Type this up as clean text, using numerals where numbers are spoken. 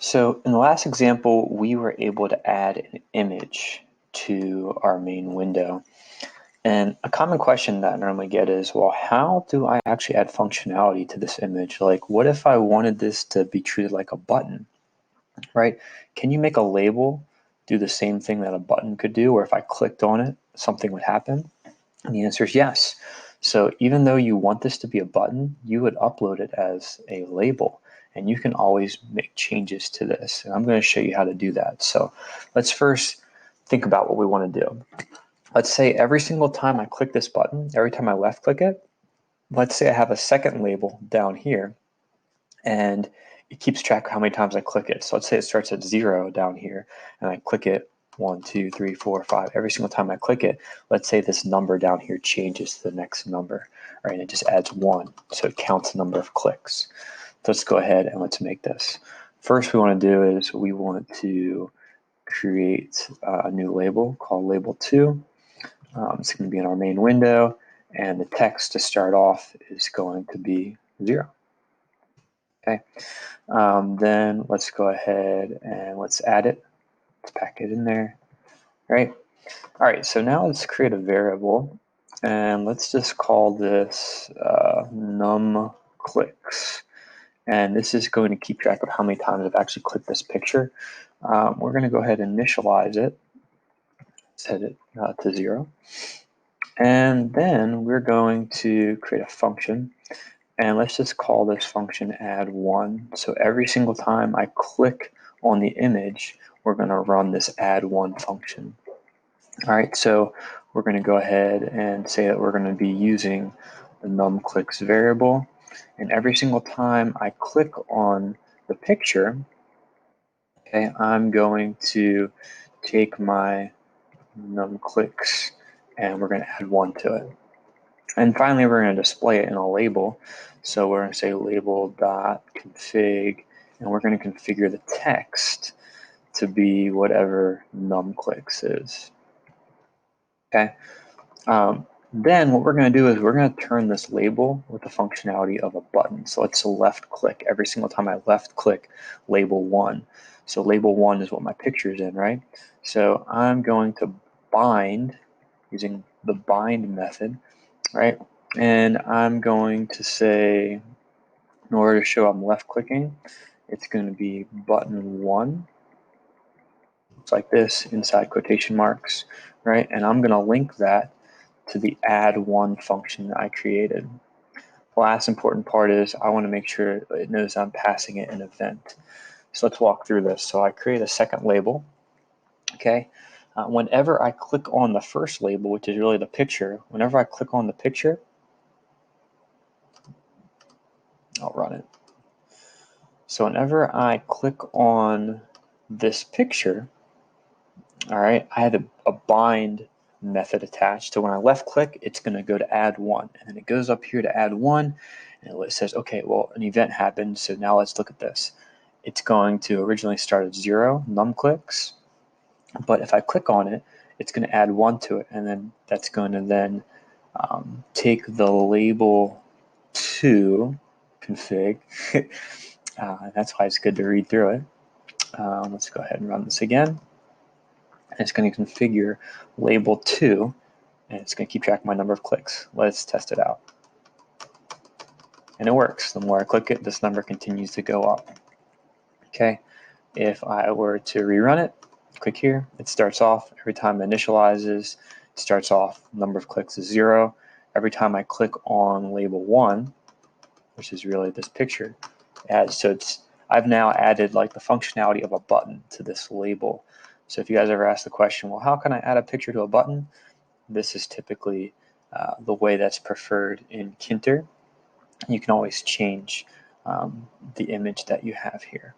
So in the last example, we were able to add an image to our main window. And a common question that I normally get is, well, how do I actually add functionality to this image? Like, what if I wanted this to be treated like a button, right? Can you make a label do the same thing that a button could do, or if I clicked on it, something would happen? And the answer is yes. So even though you want this to be a button, you would upload it as a label. And you can always make changes to this. And I'm going to show you how to do that. So let's first think about what we want to do. Let's say every single time I click this button, every time I left click it, let's say I have a second label down here, and it keeps track of how many times I click it. So let's say it starts at 0 down here, and I click it 1, 2, 3, 4, 5. Every single time I click it, let's say this number down here changes to the next number, right? And it just adds 1, so it counts the number of clicks. So let's go ahead and let's make this. First, we want to do is we want to create a new label called label 2. It's going to be in our main window, and the text to start off is going to be 0. Okay. Then let's go ahead and let's add it. Let's pack it in there. Right. All right. So now let's create a variable, and let's just call this num clicks. And this is going to keep track of how many times I've actually clicked this picture. We're going to go ahead and initialize it, set it to 0. And then we're going to create a function, and let's just call this function add1. So every single time I click on the image, we're going to run this add1 function. All right, so we're going to go ahead and say that we're going to be using the numClicks variable, and every single time I click on the picture, okay, I'm going to take my numClicks and we're going to add 1 to it. And finally, we're going to display it in a label. So we're going to say label.config, and we're going to configure the text to be whatever numclicks is. Okay. Then what we're going to do is we're going to turn this label with the functionality of a button. So let's left click every single time I left click label 1. So label 1 is what my picture is in, right? So I'm going to bind using the bind method, right? And I'm going to say, in order to show I'm left clicking, it's going to be button 1. It's like this inside quotation marks, right? And I'm going to link that to the add1 function that I created. The last important part is I want to make sure it knows I'm passing it an event. So let's walk through this. So I create a second label, okay? Whenever I click on the first label, which is really the picture, whenever I click on the picture, I'll run it. So whenever I click on this picture, all right, I had a bind method attached. So when I left click, it's going to go to add 1. And then it goes up here to add 1. And it says, okay, well, an event happened. So now let's look at this. It's going to originally start at 0, numclicks. But if I click on it, it's going to add 1 to it. And then that's going to then take the label 2 config. That's why it's good to read through it. Let's go ahead and run this again. And it's going to configure label 2, and it's going to keep track of my number of clicks. Let's test it out. And it works. The more I click it, this number continues to go up. Okay, if I were to rerun it, click here, it starts off. Every time it initializes, it starts off, number of clicks is 0. Every time I click on label 1, which is really this picture, I've now added like the functionality of a button to this label. So if you guys ever ask the question, well, how can I add a picture to a button? This is typically the way that's preferred in Tkinter. You can always change the image that you have here.